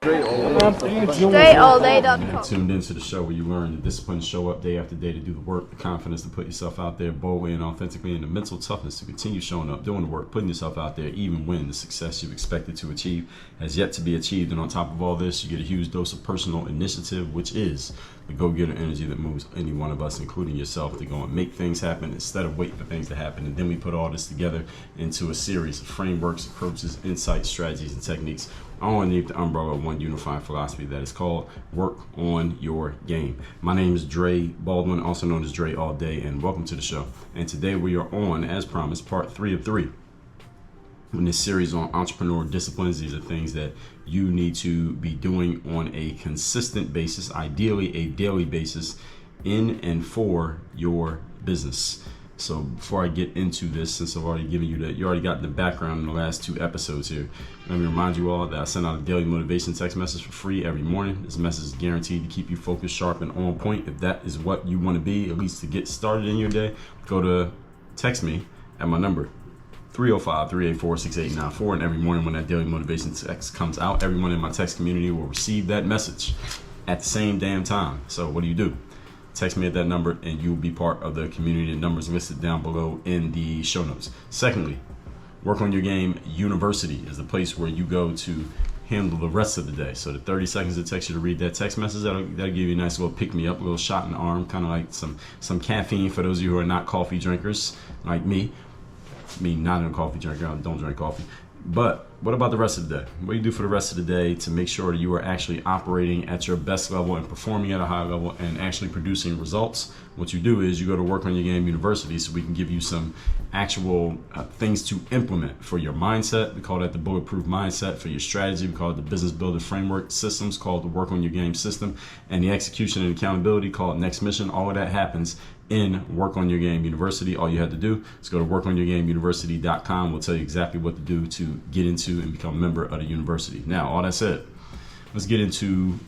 StraightallDay.com. Tuned into the show where you learn the discipline to show up day after day to do the work, the confidence to put yourself out there boldly and authentically, and the mental toughness to continue showing up, doing the work, putting yourself out there even when the success you've expected to achieve has yet to be achieved. And on top of all this, you get a huge dose of personal initiative, which is the go-getter energy that moves any one of us, including yourself, to go and make things happen instead of waiting for things to happen. And then we put all this together into a series of frameworks, approaches, insights, strategies, and techniques all underneath the umbrella of one unifying philosophy that is called work on your game. My name is Baldwin, also known as Dre All Day, and welcome to the show. And today we are on, as promised, part 3 of 3 in this series on entrepreneur disciplines. These are things that you need to be doing on a consistent basis, ideally a daily basis, in and for your business. So before I get into this, since I've already given you that, you already got the background in the last 2 episodes here. Let me remind you all that I send out a daily motivation text message for free every morning. This message is guaranteed to keep you focused, sharp, and on point. If that is what you want to be, at least to get started in your day, go to text me at my number 305-384-6894, and every morning when that daily motivation text comes out, everyone in my text community will receive that message at the same damn time. So what do? Text me at that number and you'll be part of the community. The numbers listed down below in the show notes. Secondly, Work on Your Game University is the place where you go to handle the rest of the day. So the 30 seconds it takes you to read that text message, that'll give you a nice little pick-me-up, a little shot in the arm, kind of like some caffeine for those of you who are not coffee drinkers like me. Me, not a coffee drinker, I don't drink coffee. But what about the rest of the day? What do you do for the rest of the day to make sure that you are actually operating at your best level and performing at a high level and actually producing results? What you do is you go to Work on Your Game University so we can give you some actual things to implement for your mindset. We call that the bulletproof mindset. For your strategy, we call it the business builder framework. Systems, called the Work on Your Game system. And the execution and accountability, called Next Mission. All of that happens in Work on Your Game University. All you have to do is go to workonyourgameuniversity.com. We'll tell you exactly what to do to get into and become a member of the university. Now, all that said, let's get into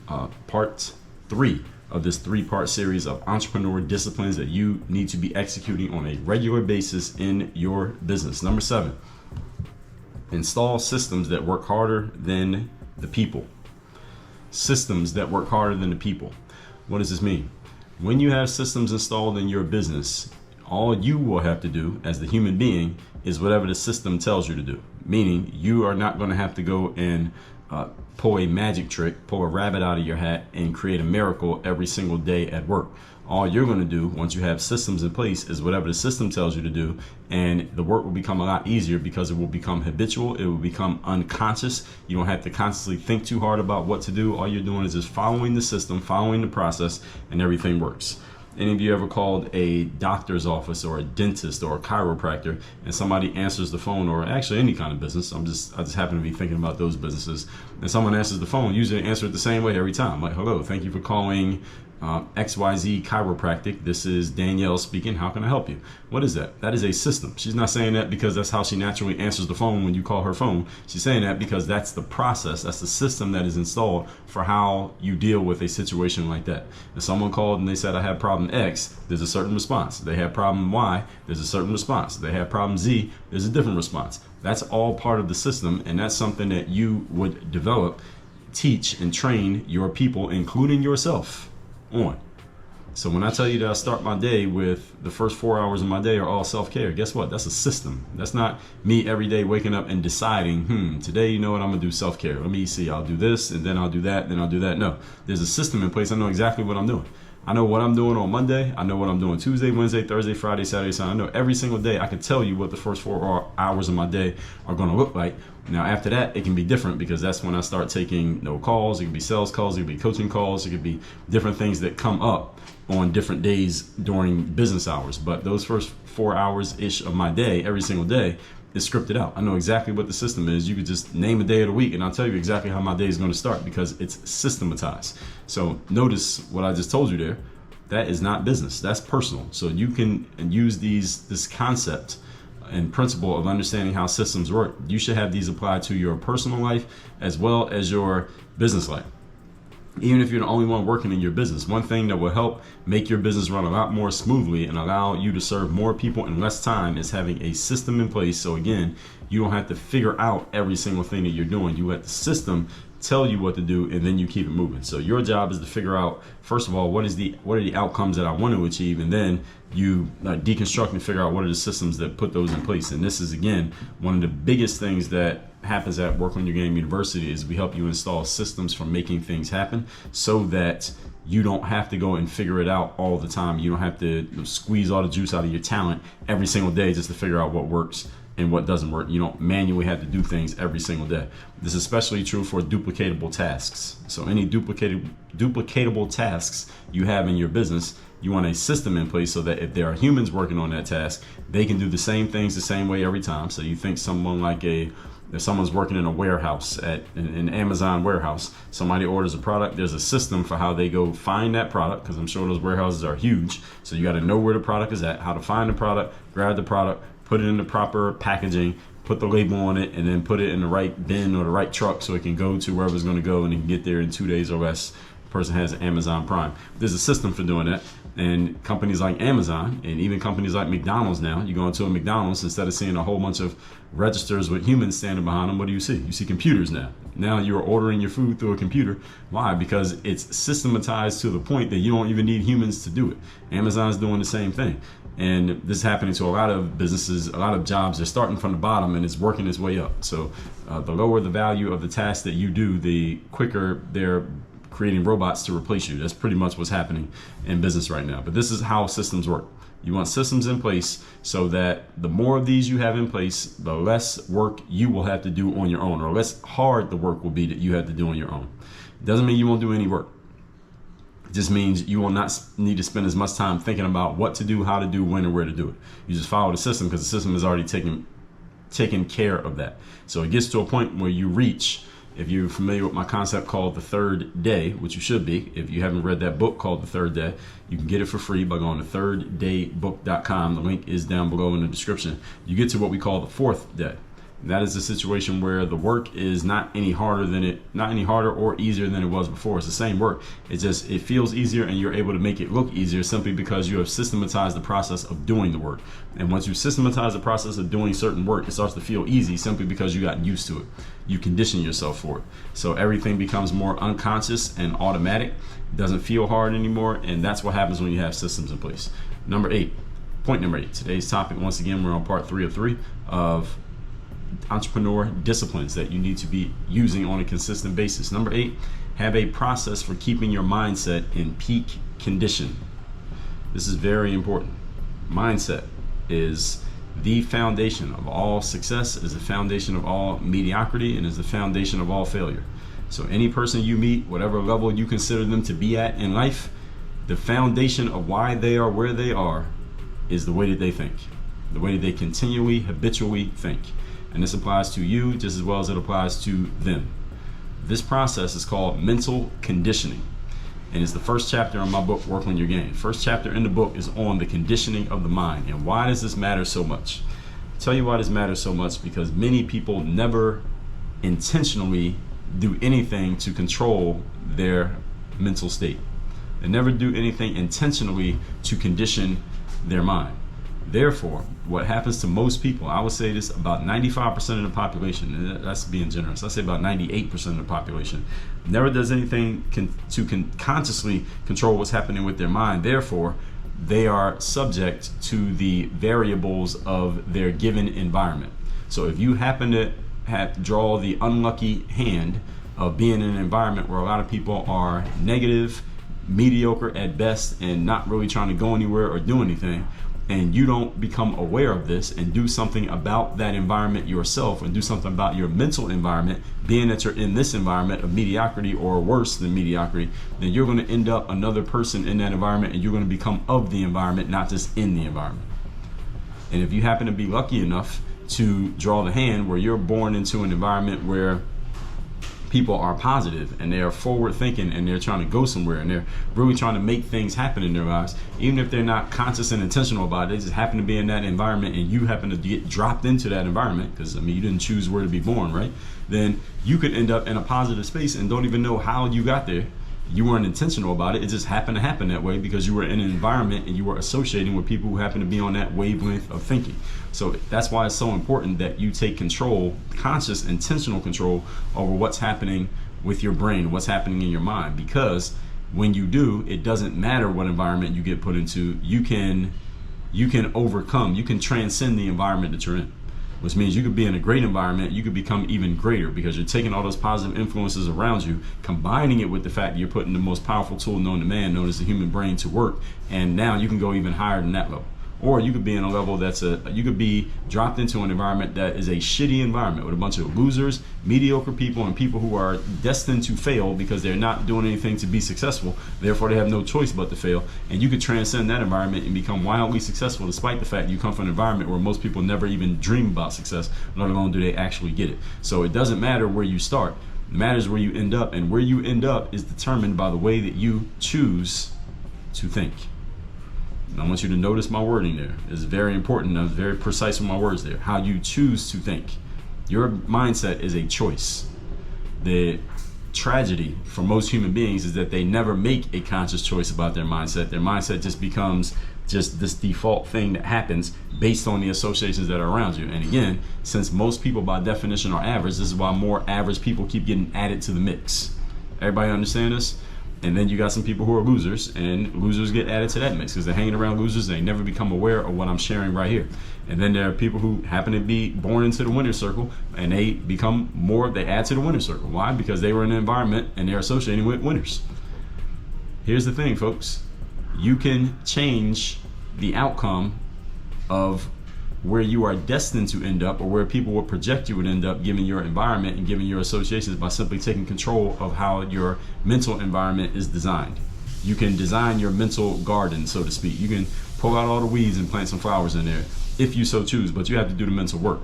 part 3 of this 3-part series of entrepreneur disciplines that you need to be executing on a regular basis in your business. Number 7, install systems that work harder than the people. Systems that work harder than the people. What does this mean? When you have systems installed in your business, all you will have to do as the human being is whatever the system tells you to do. Meaning you are not going to have to go and pull a magic trick, pull a rabbit out of your hat, and create a miracle every single day at work. All you're going to do once you have systems in place is whatever the system tells you to do, and the work will become a lot easier because it will become habitual, it will become unconscious. You don't have to constantly think too hard about what to do. All you're doing is just following the system, following the process, and everything works. Any of you ever called a doctor's office or a dentist or a chiropractor and somebody answers the phone, or actually any kind of business? I just happen to be thinking about those businesses, and someone answers the phone, usually answer it the same way every time. Like, hello, thank you for calling XYZ Chiropractic. This is Danielle speaking. How can I help you? What is that? That is a system. She's not saying that because that's how she naturally answers the phone when you call her phone. She's saying that because that's the process, that's the system that is installed for how you deal with a situation like that. If someone called and they said, I have problem X, there's a certain response. They have problem Y, there's a certain response. They have problem Z, there's a different response. That's all part of the system, and that's something that you would develop, teach, and train your people, including yourself, on. So when I tell you that I start my day with the first 4 hours of my day are all self-care, guess what? That's a system. That's not me every day waking up and deciding, today, you know what, I'm gonna do self-care. Let me see, I'll do this, and then I'll do that, then I'll do that. No, there's a system in place. I know exactly what I'm doing. I know what I'm doing on Monday. I know what I'm doing Tuesday, Wednesday, Thursday, Friday, Saturday, Sunday. I know every single day. I can tell you what the first 4 hours of my day are going to look like. Now, after that, it can be different because that's when I start taking no calls. It could be sales calls. It could be coaching calls. It could be different things that come up on different days during business hours. But those first 4 hours-ish of my day, every single day, is scripted out. I know exactly what the system is. You could just name a day of the week and I'll tell you exactly how my day is going to start because it's systematized. So notice what I just told you there. That is not business. That's personal. So you can use this concept and principle of understanding how systems work. You should have these applied to your personal life as well as your business life. Even if you're the only one working in your business, one thing that will help make your business run a lot more smoothly and allow you to serve more people in less time is having a system in place. So again, you don't have to figure out every single thing that you're doing. You let the system tell you what to do, and then you keep it moving. So your job is to figure out, first of all, what are the outcomes that I want to achieve, and then you deconstruct and figure out what are the systems that put those in place. And this is, again, one of the biggest things that happens at Work on Your Game University is we help you install systems for making things happen so that you don't have to go and figure it out all the time. You don't have to squeeze all the juice out of your talent every single day just to figure out what works and what doesn't work. You don't manually have to do things every single day. This is especially true for duplicatable tasks. So any duplicatable tasks you have in your business, you want a system in place so that if there are humans working on that task, they can do the same things the same way every time. So you think someone like if someone's working in a warehouse at an Amazon warehouse, somebody orders a product, there's a system for how they go find that product, because I'm sure those warehouses are huge. So you got to know where the product is at, how to find the product, grab the product, put it in the proper packaging, put the label on it, and then put it in the right bin or the right truck so it can go to wherever it's going to go, and it can get there in 2 days or less. The person has Amazon Prime. There's a system for doing that. And companies like Amazon and even companies like McDonald's now, you go into a McDonald's, instead of seeing a whole bunch of registers with humans standing behind them, what do you see? You see computers now. Now you're ordering your food through a computer. Why? Because it's systematized to the point that you don't even need humans to do it. Amazon's doing the same thing. And this is happening to a lot of businesses, a lot of jobs. They're starting from the bottom and it's working its way up. So the lower the value of the task that you do, the quicker they're creating robots to replace you. That's pretty much what's happening in business right now. But this is how systems work. You want systems in place so that the more of these you have in place, the less work you will have to do on your own, or less hard the work will be that you have to do on your own. It doesn't mean you won't do any work. It just means you will not need to spend as much time thinking about what to do, how to do, when, and where to do it. You just follow the system because the system is already taking care of that. So it gets to a point where you reach, if you're familiar with my concept called The Third Day, which you should be, if you haven't read that book called The Third Day, you can get it for free by going to thirddaybook.com. The link is down below in the description. You get to what we call the fourth day. And that is a situation where the work is not any harder or easier than it was before. It's the same work. It feels easier, and you're able to make it look easier simply because you have systematized the process of doing the work. And once you systematize the process of doing certain work, it starts to feel easy simply because you got used to it. You condition yourself for it. So everything becomes more unconscious and automatic. It doesn't feel hard anymore, and that's what happens when you have systems in place. Point number 8. Today's topic, once again, we're on part 3 of 3 of entrepreneur disciplines that you need to be using on a consistent basis. Number 8, have a process for keeping your mindset in peak condition. This is very important. Mindset is the foundation of all success, is the foundation of all mediocrity, and is the foundation of all failure. So any person you meet, whatever level you consider them to be at in life, the foundation of why they are where they are is the way that they think, the way that they continually, habitually think. And this applies to you just as well as it applies to them. This process is called mental conditioning. And it's the first chapter in my book, Work on Your Game. First chapter in the book is on the conditioning of the mind. And why does this matter so much? I'll tell you why this matters so much, because many people never intentionally do anything to control their mental state. They never do anything intentionally to condition their mind. Therefore, what happens to most people, I would say this, about 95% of the population, and that's being generous, I say about 98% of the population, never does anything to consciously control what's happening with their mind. Therefore, they are subject to the variables of their given environment. So if you happen to draw the unlucky hand of being in an environment where a lot of people are negative, mediocre at best, and not really trying to go anywhere or do anything, and you don't become aware of this and do something about that environment yourself, and do something about your mental environment, being that you're in this environment of mediocrity or worse than mediocrity, then you're going to end up another person in that environment, and you're going to become of the environment, not just in the environment. And if you happen to be lucky enough to draw the hand where you're born into an environment where people are positive and they are forward thinking and they're trying to go somewhere and they're really trying to make things happen in their lives, even if they're not conscious and intentional about it, they just happen to be in that environment and you happen to get dropped into that environment, because you didn't choose where to be born, right? Then you could end up in a positive space and don't even know how you got there. You weren't intentional about it. It just happened to happen that way because you were in an environment and you were associating with people who happen to be on that wavelength of thinking. So that's why it's so important that you take control, conscious, intentional control over what's happening with your brain, what's happening in your mind. Because when you do, it doesn't matter what environment you get put into, you can overcome, you can transcend the environment that you're in. Which means you could be in a great environment, you could become even greater because you're taking all those positive influences around you, combining it with the fact that you're putting the most powerful tool known to man, known as the human brain, to work, and now you can go even higher than that level. Or you could be in a level you could be dropped into an environment that is a shitty environment with a bunch of losers, mediocre people, and people who are destined to fail because they're not doing anything to be successful. Therefore, they have no choice but to fail. And you could transcend that environment and become wildly successful despite the fact you come from an environment where most people never even dream about success, let alone do they actually get it. So it doesn't matter where you start. It matters where you end up. And where you end up is determined by the way that you choose to think. And I want you to notice my wording there. It's very important. I was very precise with my words there. How you choose to think. Your mindset is a choice. The tragedy for most human beings is that they never make a conscious choice about their mindset. Their mindset just becomes just this default thing that happens based on the associations that are around you. And again, since most people by definition are average, this is why more average people keep getting added to the mix. Everybody understand this? And then you got some people who are losers, and losers get added to that mix because they're hanging around losers and they never become aware of what I'm sharing right here. And then there are people who happen to be born into the winner's circle and they become more, they add to the winner's circle. Why? Because they were in an environment and they're associating with winners. Here's the thing, folks. You can change the outcome of where you are destined to end up, or where people will project you would end up given your environment and given your associations, by simply taking control of how your mental environment is designed. You can design your mental garden, so to speak. You can pull out all the weeds and plant some flowers in there if you so choose, but you have to do the mental work.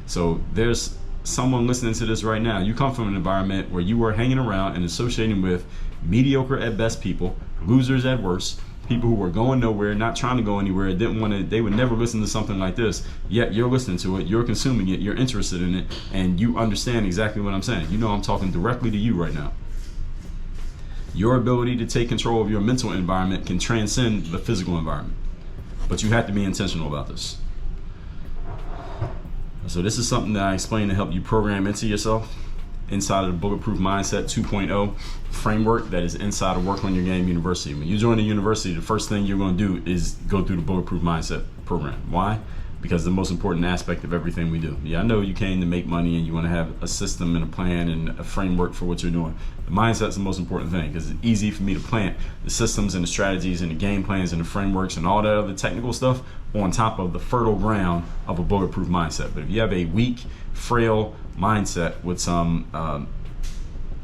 So there's someone listening to this right now. You come from an environment where you were hanging around and associating with mediocre at best people, losers at worst, people who were going nowhere, not trying to go anywhere, they would never listen to something like this, yet you're listening to it, you're consuming it, you're interested in it, and you understand exactly what I'm saying. You know I'm talking directly to you right now. Your ability to take control of your mental environment can transcend the physical environment, but you have to be intentional about this. So this is something that I explain to help you program into yourself inside of the Bulletproof Mindset 2.0 framework that is inside of Work on Your Game University. When you join the university, the first thing you're going to do is go through the Bulletproof Mindset program. Why? Because it's the most important aspect of everything we do. Yeah, I know you came to make money and you want to have a system and a plan and a framework for what you're doing. The mindset's the most important thing because it's easy for me to plant the systems and the strategies and the game plans and the frameworks and all that other technical stuff on top of the fertile ground of a bulletproof mindset. But if you have a weak, frail mindset with some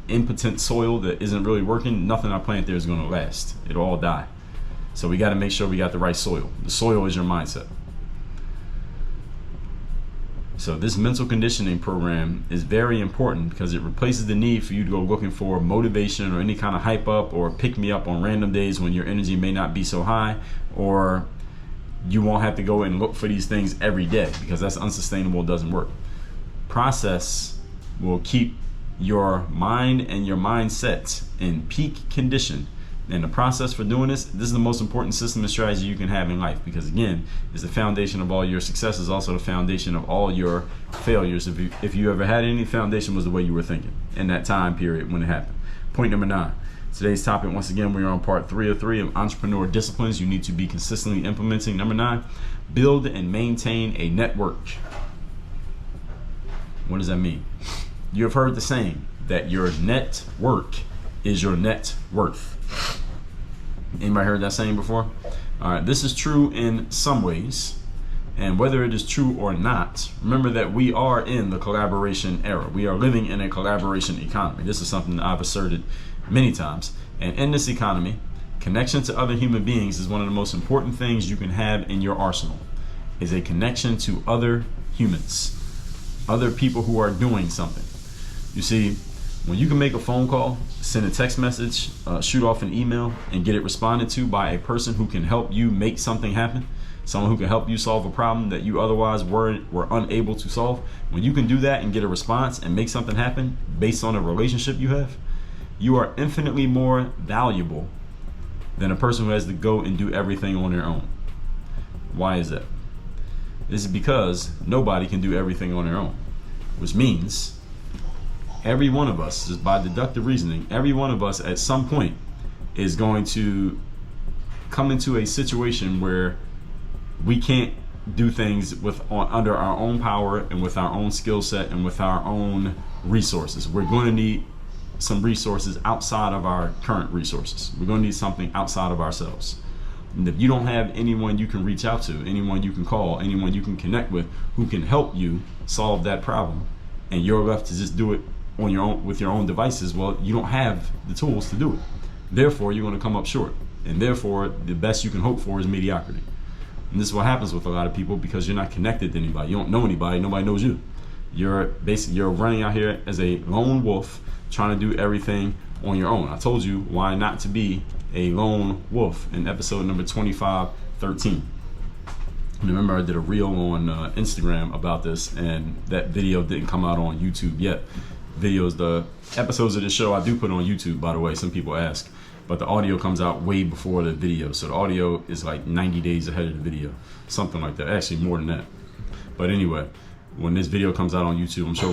impotent soil that isn't really working, nothing I plant there is going to last. It'll all die. So we got to make sure we got the right soil. The soil is your mindset. So this mental conditioning program is very important because it replaces the need for you to go looking for motivation or any kind of hype up or pick me up on random days when your energy may not be so high, or you won't have to go and look for these things every day because that's unsustainable. It doesn't work. Process will keep your mind and your mindset in peak condition. And the process for doing this is the most important system and strategy you can have in life, because again, it's the foundation of all your successes, also the foundation of all your failures. If you ever had any, foundation was the way you were thinking in that time period when it happened. Point number 9. Today's topic, once again, we are on part 3 of 3 of entrepreneur disciplines you need to be consistently implementing. Number 9, build and maintain a network. What does that mean? You have heard the saying that your net work is your net worth. Anybody heard that saying before? All right, this is true in some ways, and whether it is true or not, remember that we are in the collaboration era. We are living in a collaboration economy. This is something that I've asserted many times. And in this economy, connection to other human beings is one of the most important things you can have in your arsenal, is a connection to other humans, other people who are doing something. You see, when you can make a phone call, send a text message, shoot off an email, and get it responded to by a person who can help you make something happen, someone who can help you solve a problem that you otherwise were unable to solve, when you can do that and get a response and make something happen based on a relationship you have, you are infinitely more valuable than a person who has to go and do everything on their own. Why is that? This is because nobody can do everything on their own, which means every one of us, just by deductive reasoning, every one of us at some point is going to come into a situation where we can't do things under our own power and with our own skill set and with our own resources. We're going to need some resources outside of our current resources. We're going to need something outside of ourselves. And if you don't have anyone you can reach out to, anyone you can call, anyone you can connect with who can help you solve that problem, and you're left to just do it on your own with your own devices, well, you don't have the tools to do it. Therefore, you're going to come up short. And therefore, the best you can hope for is mediocrity. And this is what happens with a lot of people because you're not connected to anybody. You don't know anybody. Nobody knows you. You're running out here as a lone wolf trying to do everything on your own. I told you why not to be a lone wolf in episode number 2513. Remember, I did a reel on Instagram about this, and that video didn't come out on YouTube yet. The episodes of the show I do put on YouTube, by the way. Some people ask. But the audio comes out way before the video. So the audio is like 90 days ahead of the video. Something like that. Actually, more than that. But anyway, when this video comes out on YouTube, I'm sure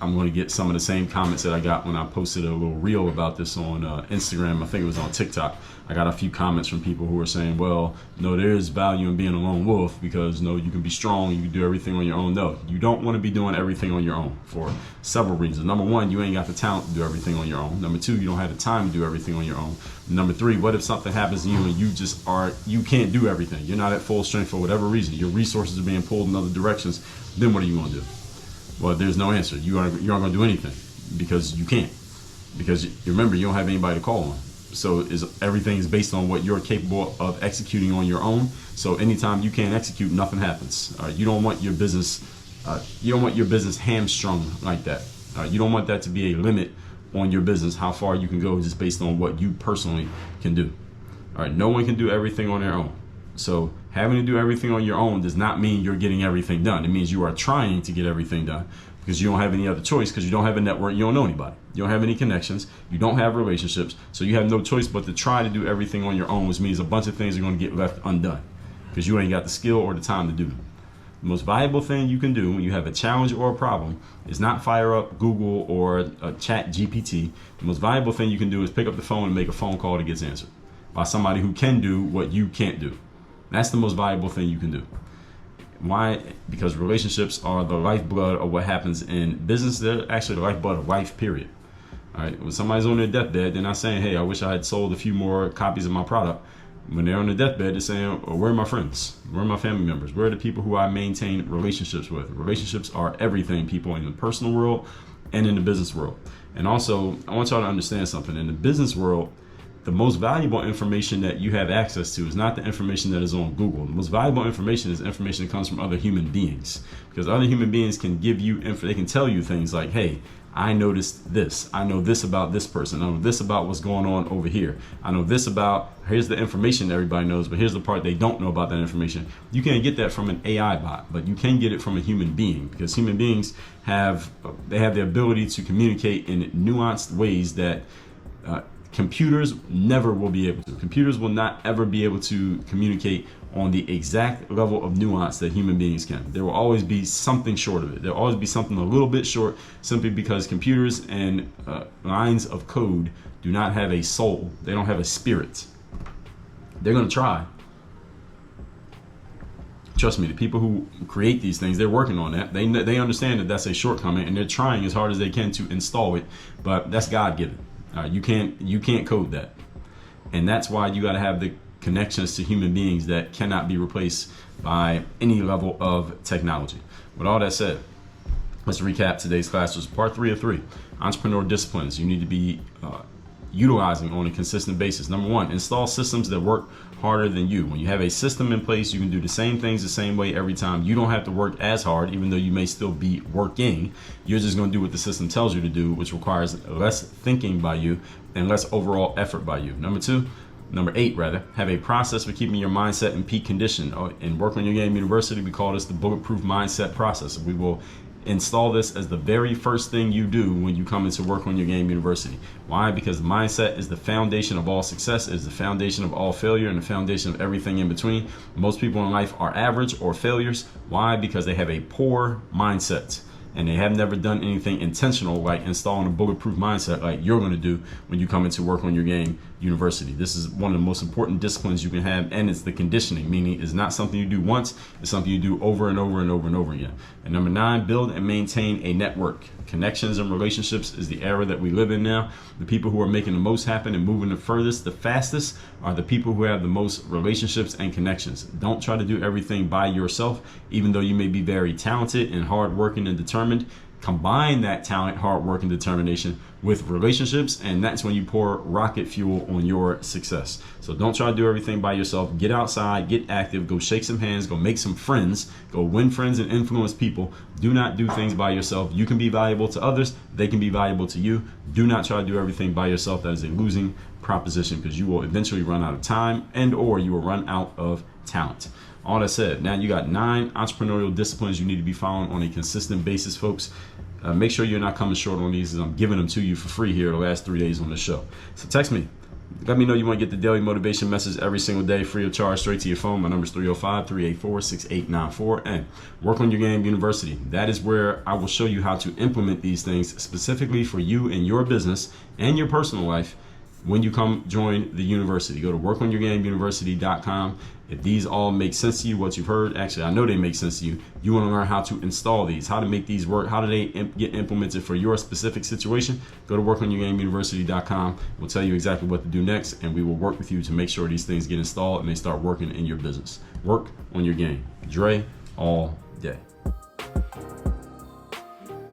I'm going to get some of the same comments that I got when I posted a little reel about this on Instagram. I think it was on TikTok. I got a few comments from people who were saying, well, no, there is value in being a lone wolf because, no, you can be strong, you can do everything on your own. No, you don't want to be doing everything on your own for several reasons. Number one, you ain't got the talent to do everything on your own. Number two, you don't have the time to do everything on your own. Number three, what if something happens to you and you can't do everything? You're not at full strength for whatever reason. Your resources are being pulled in other directions. Then what are you going to do? Well, there's no answer. You aren't going to do anything because you can't. Because remember, you don't have anybody to call on. So everything is based on what you're capable of executing on your own. So anytime you can't execute, nothing happens. You don't want your business. You don't want your business hamstrung like that. You don't want that to be a limit on your business, how far you can go just based on what you personally can do. All right, no one can do everything on their own. So having to do everything on your own does not mean you're getting everything done. It means you are trying to get everything done because you don't have any other choice, because you don't have a network, you don't know anybody, you don't have any connections, you don't have relationships, so you have no choice but to try to do everything on your own, which means a bunch of things are going to get left undone because you ain't got the skill or the time to do them. The most valuable thing you can do when you have a challenge or a problem is not fire up Google or Chat GPT. The most valuable thing you can do is pick up the phone and make a phone call that gets answered by somebody who can do what you can't do. That's the most valuable thing you can do. Why? Because relationships are the lifeblood of what happens in business. They're actually the lifeblood of life, period. All right. When somebody's on their deathbed, they're not saying, hey, I wish I had sold a few more copies of my product. When they're on their deathbed, they're saying, oh, where are my friends? Where are my family members? Where are the people who I maintain relationships with? Relationships are everything, people, in the personal world and in the business world. And also, I want y'all to understand something. In the business world, the most valuable information that you have access to is not the information that is on Google. The most valuable information is information that comes from other human beings, because other human beings can give you they can tell you things like, hey, I noticed this. I know this about this person. I know this about what's going on over here. I know this about, here's the information that everybody knows, but here's the part they don't know about that information. You can't get that from an AI bot, but you can get it from a human being, because human beings have the ability to communicate in nuanced ways that computers never will be able to. Computers will not ever be able to communicate on the exact level of nuance that human beings can. There will always be something short of it. There will always be something a little bit short, simply because computers and lines of code do not have a soul. They don't have a spirit. They're going to try. Trust me, the people who create these things, they're working on that. They understand that that's a shortcoming, and they're trying as hard as they can to install it, but that's God-given. You can't code that. And that's why you got to have the connections to human beings that cannot be replaced by any level of technology. With all that said, let's recap today's class. This is part 3 of 3. Entrepreneur disciplines you need to be utilizing on a consistent basis. Number 1, install systems that work harder than you. When you have a system in place, you can do the same things the same way every time. You don't have to work as hard, even though you may still be working. You're just going to do what the system tells you to do, which requires less thinking by you and less overall effort by you. Number 8, have a process for keeping your mindset in peak condition. In Work on Your Game University, we call this the bulletproof mindset process. We will install this as the very first thing you do when you come into Work on Your Game University. Why? Because mindset is the foundation of all success, is the foundation of all failure, and the foundation of everything in between. Most people in life are average or failures. Why? Because they have a poor mindset. and they have never done anything intentional like installing a bulletproof mindset like you're going to do when you come into Work on Your Game University. This is one of the most important disciplines you can have, and it's the conditioning, meaning it's not something you do once, it's something you do over and over and over and over again. And number 9, build and maintain a network. Connections and relationships is the era that we live in now. The people who are making the most happen and moving the furthest, the fastest, are the people who have the most relationships and connections. Don't try to do everything by yourself, even though you may be very talented and hardworking and determined. Combine that talent, hard work, and determination with relationships, and that's when you pour rocket fuel on your success. So don't try to do everything by yourself. Get outside, get active, go shake some hands, go make some friends, go win friends and influence people. Do not do things by yourself. You can be valuable to others, they can be valuable to you. Do not try to do everything by yourself. That is a losing proposition, because you will eventually run out of time and or you will run out of talent. All that said, now you got 9 entrepreneurial disciplines you need to be following on a consistent basis, folks. Make sure you're not coming short on these, as I'm giving them to you for free here the last 3 days on the show. So text me. Let me know you want to get the daily motivation message every single day, free of charge, straight to your phone. My number is 305-384-6894. And Work on Your Game University. That is where I will show you how to implement these things specifically for you and your business and your personal life when you come join the university. Go to workonyourgameuniversity.com. If these all make sense to you, what you've heard, actually I know they make sense to you, you want to learn how to install these, how to make these work, how do they get implemented for your specific situation, go to workonyourgameuniversity.com. We'll tell you exactly what to do next, and we will work with you to make sure these things get installed and they start working in your business. Work on your game. Dre all day.